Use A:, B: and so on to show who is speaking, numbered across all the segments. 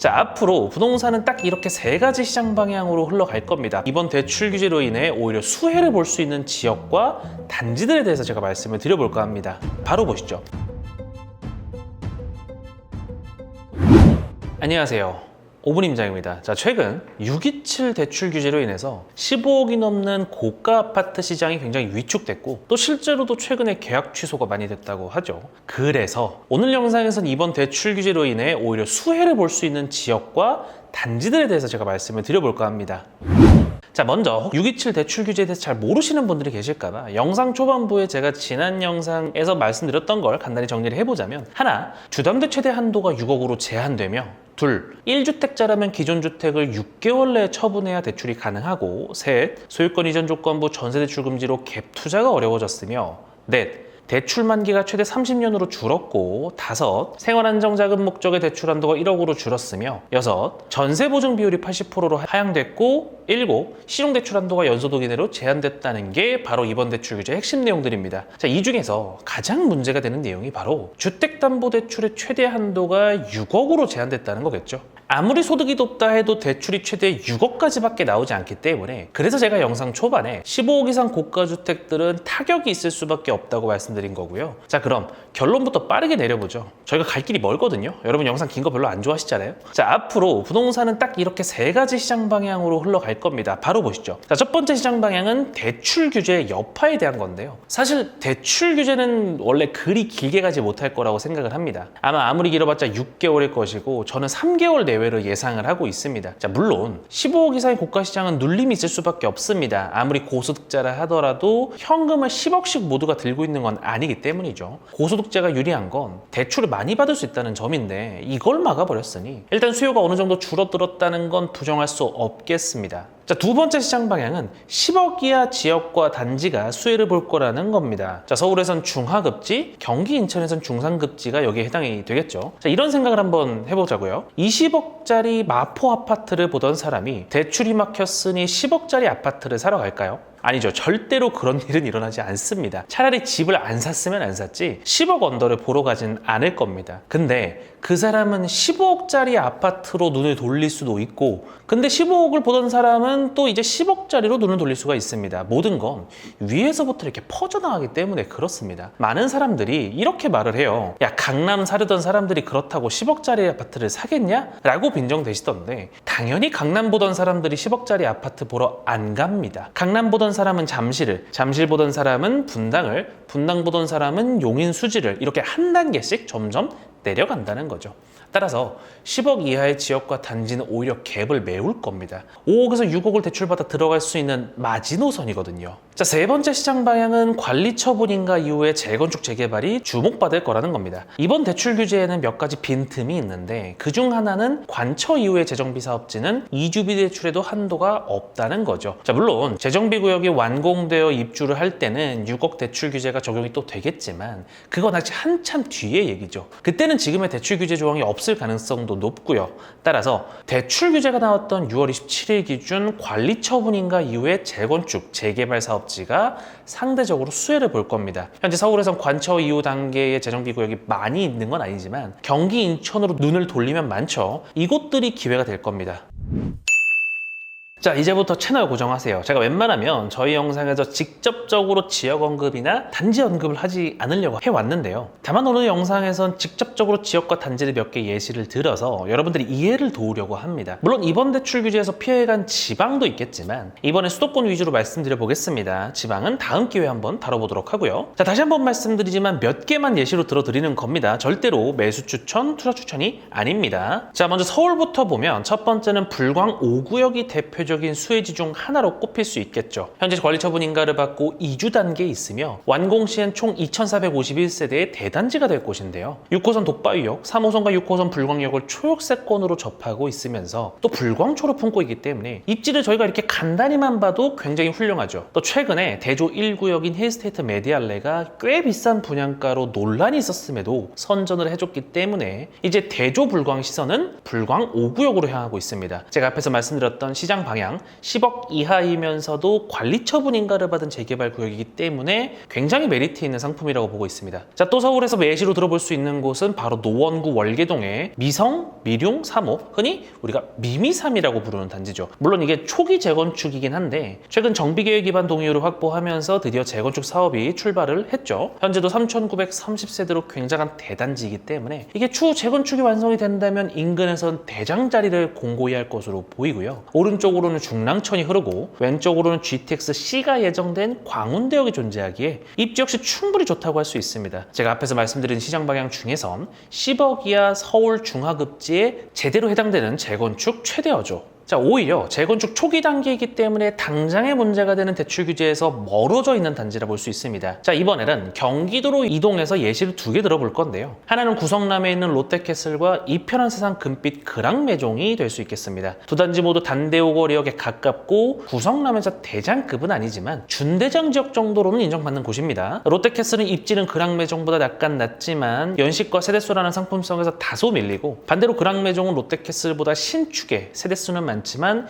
A: 자, 앞으로 부동산은 딱 이렇게 세 가지 시장 방향으로 흘러갈 겁니다. 이번 대출 규제로 인해 오히려 수혜를 볼 수 있는 지역과 단지들에 대해서 제가 말씀을 드려볼까 합니다. 바로 보시죠. 안녕하세요. 오분임장입니다. 자, 최근 627 대출 규제로 인해서 15억이 넘는 고가 아파트 시장이 굉장히 위축됐고 또 실제로도 최근에 계약 취소가 많이 됐다고 하죠. 그래서 오늘 영상에서는 이번 대출 규제로 인해 오히려 수혜를 볼 수 있는 지역과 단지들에 대해서 제가 말씀을 드려볼까 합니다. 자, 먼저 627 대출 규제에 대해서 잘 모르시는 분들이 계실까봐 영상 초반부에 제가 지난 영상에서 말씀드렸던 걸 간단히 정리를 해보자면, 하나, 주담대 최대 한도가 6억으로 제한되며, 둘, 1주택자라면 기존 주택을 6개월 내에 처분해야 대출이 가능하고, 셋, 소유권 이전 조건부 전세 대출 금지로 갭 투자가 어려워졌으며, 넷, 대출 만기가 최대 30년으로 줄었고, 다섯, 생활안정자금 목적의 대출 한도가 1억으로 줄었으며, 여섯, 전세 보증 비율이 80%로 하향됐고, 일곱, 신용대출 한도가 연소득 이내로 제한됐다는 게 바로 이번 대출 규제의 핵심 내용들입니다. 자, 이 중에서 가장 문제가 되는 내용이 바로 주택담보대출의 최대 한도가 6억으로 제한됐다는 거겠죠. 아무리 소득이 높다 해도 대출이 최대 6억까지밖에 나오지 않기 때문에, 그래서 제가 영상 초반에 15억 이상 고가주택들은 타격이 있을 수밖에 없다고 말씀드린 거고요. 자, 그럼 결론부터 빠르게 내려보죠. 저희가 갈 길이 멀거든요. 여러분 영상 긴 거 별로 안 좋아하시잖아요. 자, 앞으로 부동산은 딱 이렇게 세 가지 시장 방향으로 흘러갈 겁니다. 바로 보시죠. 자, 첫 번째 시장 방향은 대출 규제의 여파에 대한 건데요. 사실 대출 규제는 원래 그리 길게 가지 못할 거라고 생각을 합니다. 아무리 길어봤자 6개월일 것이고, 저는 3개월 내외로 예상을 하고 있습니다. 자, 물론 15억 이상의 고가 시장은 눌림이 있을 수밖에 없습니다. 아무리 고소득자라 하더라도 현금을 10억씩 모두가 들고 있는 건 아니기 때문이죠. 고소득자가 유리한 건 대출을 많이 받을 수 있다는 점인데, 이걸 막아버렸으니 일단 수요가 어느 정도 줄어들었다는 건 부정할 수 없겠습니다. 자, 두 번째 시장 방향은 10억 이하 지역과 단지가 수혜를 볼 거라는 겁니다. 자, 서울에선 중하급지, 경기 인천에선 중상급지가 여기에 해당이 되겠죠. 자, 이런 생각을 한번 해보자고요. 20억짜리 마포 아파트를 보던 사람이 대출이 막혔으니 10억짜리 아파트를 사러 갈까요? 아니죠. 절대로 그런 일은 일어나지 않습니다. 차라리 집을 안 샀으면 안 샀지 10억 언더를 보러 가진 않을 겁니다. 근데 그 사람은 15억짜리 아파트로 눈을 돌릴 수도 있고, 근데 15억을 보던 사람은 또 이제 10억짜리로 눈을 돌릴 수가 있습니다. 모든 건 위에서부터 이렇게 퍼져나가기 때문에 그렇습니다. 많은 사람들이 이렇게 말을 해요. 야, 강남 사려던 사람들이 그렇다고 10억짜리 아파트를 사겠냐? 라고 빈정대시던데, 당연히 강남 보던 사람들이 10억짜리 아파트 보러 안 갑니다. 강남 보던 사람은 잠실 보던 사람은 분당 보던 사람은 용인 수지를, 이렇게 한 단계씩 점점 내려간다는 거죠. 따라서 10억 이하의 지역과 단지는 오히려 갭을 메울 겁니다. 5억에서 6억을 대출받아 들어갈 수 있는 마지노선이거든요. 자, 세 번째 시장 방향은 관리 처분 인가 이후에 재건축 재개발이 주목받을 거라는 겁니다. 이번 대출 규제에는 몇 가지 빈틈이 있는데, 그중 하나는 관처 이후의 재정비 사업지는 이주비 대출에도 한도가 없다는 거죠. 자, 물론 재정비 구역이 완공되어 입주를 할 때는 6억 대출 규제가 적용이 또 되겠지만, 그건 아직 한참 뒤의 얘기죠. 그때는 지금의 대출 규제 조항이 없을 가능성도 높고요. 따라서 대출 규제가 나왔던 6월 27일 기준 관리 처분 인가 이후에 재건축 재개발 사업지가 상대적으로 수혜를 볼 겁니다. 현재 서울에선 관처 이후 단계의 재정비 구역이 많이 있는 건 아니지만 경기 인천으로 눈을 돌리면 많죠. 이곳들이 기회가 될 겁니다. 자, 이제부터 채널 고정하세요. 제가 웬만하면 저희 영상에서 직접적으로 지역 언급이나 단지 언급을 하지 않으려고 해왔는데요. 다만 오늘 영상에선 직접적으로 지역과 단지를 몇 개 예시를 들어서 여러분들이 이해를 도우려고 합니다. 물론 이번 대출 규제에서 피해간 지방도 있겠지만 이번에 수도권 위주로 말씀드려 보겠습니다. 지방은 다음 기회에 한번 다뤄보도록 하고요. 자, 다시 한번 말씀드리지만 몇 개만 예시로 들어드리는 겁니다. 절대로 매수 추천, 투자 추천이 아닙니다. 자, 먼저 서울부터 보면 첫 번째는 불광 5구역이 대표적인 수혜지 중 하나로 꼽힐 수 있겠죠. 현재 관리처분 인가를 받고 2주 단계에 있으며 완공 시엔 총 2451세대의 대단지가 될 곳인데요. 6호선 독바위역, 3호선과 6호선 불광역을 초역세권으로 접하고 있으면서 또 불광초로 품고 있기 때문에 입지를 저희가 이렇게 간단히만 봐도 굉장히 훌륭하죠. 또 최근에 대조 1구역인 힐스테이트 메디알레가 꽤 비싼 분양가로 논란이 있었음에도 선전을 해줬기 때문에 이제 대조 불광 시선은 불광 5구역으로 향하고 있습니다. 제가 앞에서 말씀드렸던 시장 방향 방향 10억 이하이면서도 관리 처분 인가를 받은 재개발 구역이기 때문에 굉장히 메리트 있는 상품이라고 보고 있습니다. 자, 또 서울에서 예시로 들어볼 수 있는 곳은 바로 노원구 월계동의 미성, 미룡 3호, 흔히 우리가 미미3이라고 부르는 단지죠. 물론 이게 초기 재건축이긴 한데 최근 정비계획 기반 동의율을 확보하면서 드디어 재건축 사업이 출발을 했죠. 현재도 3,930세대로 굉장한 대단지이기 때문에 이게 추후 재건축이 완성이 된다면 인근에선 대장자리를 공고히 할 것으로 보이고요. 오른쪽으로는 중랑천이 흐르고 왼쪽으로는 GTX-C가 예정된 광운대역이 존재하기에 입지 역시 충분히 좋다고 할 수 있습니다. 제가 앞에서 말씀드린 시장 방향 중에선 10억 이하 서울 중하급지에 제대로 해당되는 재건축 최대어죠. 자, 오히려 재건축 초기 단계이기 때문에 당장의 문제가 되는 대출 규제에서 멀어져 있는 단지라 볼 수 있습니다. 자, 이번에는 경기도로 이동해서 예시를 2개 들어볼 건데요. 하나는 구성남에 있는 롯데캐슬과 이편한 세상 금빛 그랑매종이 될 수 있겠습니다. 두 단지 모두 단대오거리역에 가깝고 구성남에서 대장급은 아니지만 준대장 지역 정도로는 인정받는 곳입니다. 롯데캐슬은 입지는 그랑매종보다 약간 낮지만 연식과 세대수라는 상품성에서 다소 밀리고, 반대로 그랑매종은 롯데캐슬보다 신축에 세대수는 많지만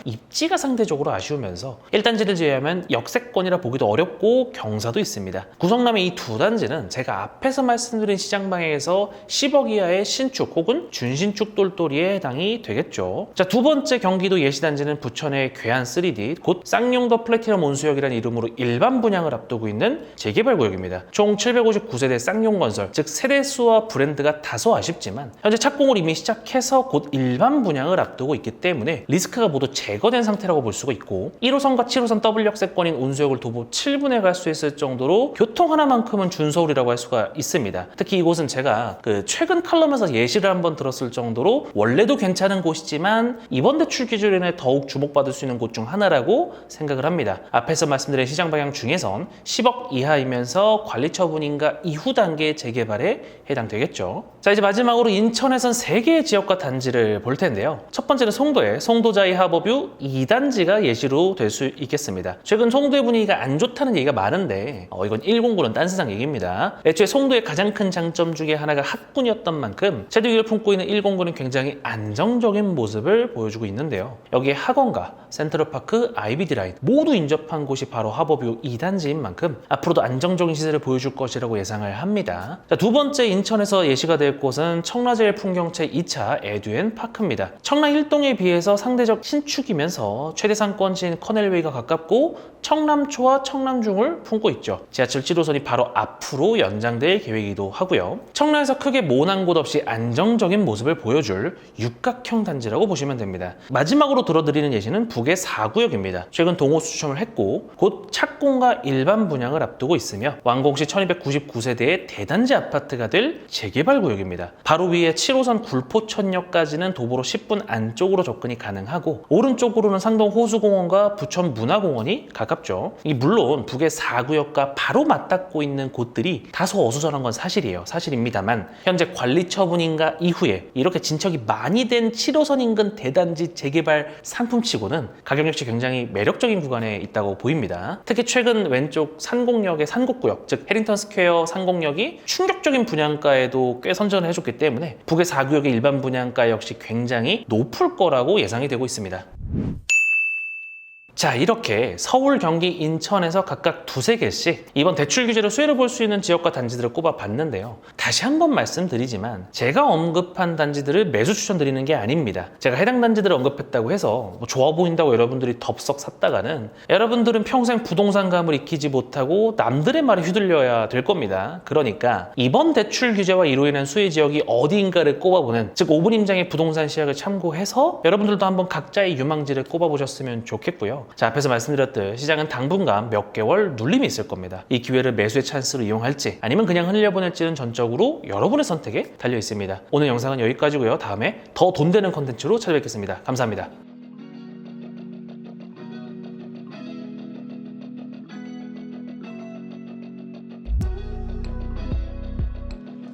A: 입지가 상대적으로 아쉬우면서 1단지를 제외하면 역세권이라 보기도 어렵고 경사도 있습니다. 구성남의 이 두 단지는 제가 앞에서 말씀드린 시장 방향에서 10억 이하의 신축 혹은 준신축 똘똘이에 해당이 되겠죠. 자, 두 번째 경기도 예시단지는 부천의 괴한 3D, 곧 쌍용더 플래티넘 온수역이라는 이름으로 일반 분양을 앞두고 있는 재개발 구역입니다. 총 759세대 쌍용건설, 즉 세대수와 브랜드가 다소 아쉽지만 현재 착공을 이미 시작해서 곧 일반 분양을 앞두고 있기 때문에 리스크가 모두 제거된 상태라고 볼 수가 있고, 1호선과 7호선 더블 역세권인 운수역을 도보 7분에 갈 수 있을 정도로 교통 하나만큼은 준서울이라고 할 수가 있습니다. 특히 이곳은 제가 최근 칼럼에서 예시를 한번 들었을 정도로 원래도 괜찮은 곳이지만 이번 대출 규제로 인해 더욱 주목받을 수 있는 곳 중 하나라고 생각을 합니다. 앞에서 말씀드린 시장 방향 중에선 10억 이하이면서 관리 처분인가 이후 단계의 재개발에 해당되겠죠. 자, 이제 마지막으로 인천에선 3개의 지역과 단지를 볼 텐데요. 첫 번째는 송도의 송도자이 하버뷰 2단지가 예시로 될 수 있겠습니다. 최근 송도의 분위기가 안 좋다는 얘기가 많은데 이건 109는 딴 세상 얘기입니다. 애초에 송도의 가장 큰 장점 중에 하나가 학군이었던 만큼 최대 위기를 품고 있는 109는 굉장히 안정적인 모습을 보여주고 있는데요. 여기에 학원가, 센트럴파크, 아이비디라인 모두 인접한 곳이 바로 하버뷰 2단지인 만큼 앞으로도 안정적인 시세를 보여줄 것이라고 예상을 합니다. 자, 두 번째 인천에서 예시가 될 곳은 청라제일 풍경채 2차 에듀앤파크입니다. 청라 1동에 비해서 상대적 신축이면서 최대 상권지인 커넬웨이가 가깝고 청남초와 청남중을 품고 있죠. 지하철 7호선이 바로 앞으로 연장될 계획이기도 하고요. 청라에서 크게 모난 곳 없이 안정적인 모습을 보여줄 육각형 단지라고 보시면 됩니다. 마지막으로 들어드리는 예시는 북의 4구역입니다. 최근 동호수 추첨을 했고 곧 착공과 일반 분양을 앞두고 있으며 완공 시 1299세대의 대단지 아파트가 될 재개발 구역입니다. 바로 위에 7호선 굴포천역까지는 도보로 10분 안쪽으로 접근이 가능하고 오른쪽으로는 상동 호수공원과 부천 문화공원이 가깝죠. 물론 북의 4구역과 바로 맞닿고 있는 곳들이 다소 어수선한 건 사실입니다만 현재 관리 처분인가 이후에 이렇게 진척이 많이 된 7호선 인근 대단지 재개발 상품치고는 가격 역시 굉장히 매력적인 구간에 있다고 보입니다. 특히 최근 왼쪽 산곡역의 산곡구역, 즉 해링턴 스퀘어 산곡역이 충격적인 분양가에도 꽤 선전을 해줬기 때문에 북의 4구역의 일반 분양가 역시 굉장히 높을 거라고 예상이 되고 있습니다. 자, 이렇게 서울, 경기, 인천에서 각각 두세 개씩 이번 대출 규제로 수혜를 볼 수 있는 지역과 단지들을 꼽아봤는데요. 다시 한번 말씀드리지만 제가 언급한 단지들을 매수 추천드리는 게 아닙니다. 제가 해당 단지들을 언급했다고 해서 좋아 보인다고 여러분들이 덥석 샀다가는 여러분들은 평생 부동산감을 익히지 못하고 남들의 말에 휘둘려야 될 겁니다. 그러니까 이번 대출 규제와 이로 인한 수혜 지역이 어디인가를 꼽아보는, 즉 5분 임장의 부동산 시약을 참고해서 여러분들도 한번 각자의 유망지를 꼽아보셨으면 좋겠고요. 자, 앞에서 말씀드렸듯 시장은 당분간 몇 개월 눌림이 있을 겁니다. 이 기회를 매수의 찬스로 이용할지 아니면 그냥 흘려보낼지는 전적으로 여러분의 선택에 달려 있습니다. 오늘 영상은 여기까지고요. 다음에 더 돈 되는 컨텐츠로 찾아뵙겠습니다. 감사합니다.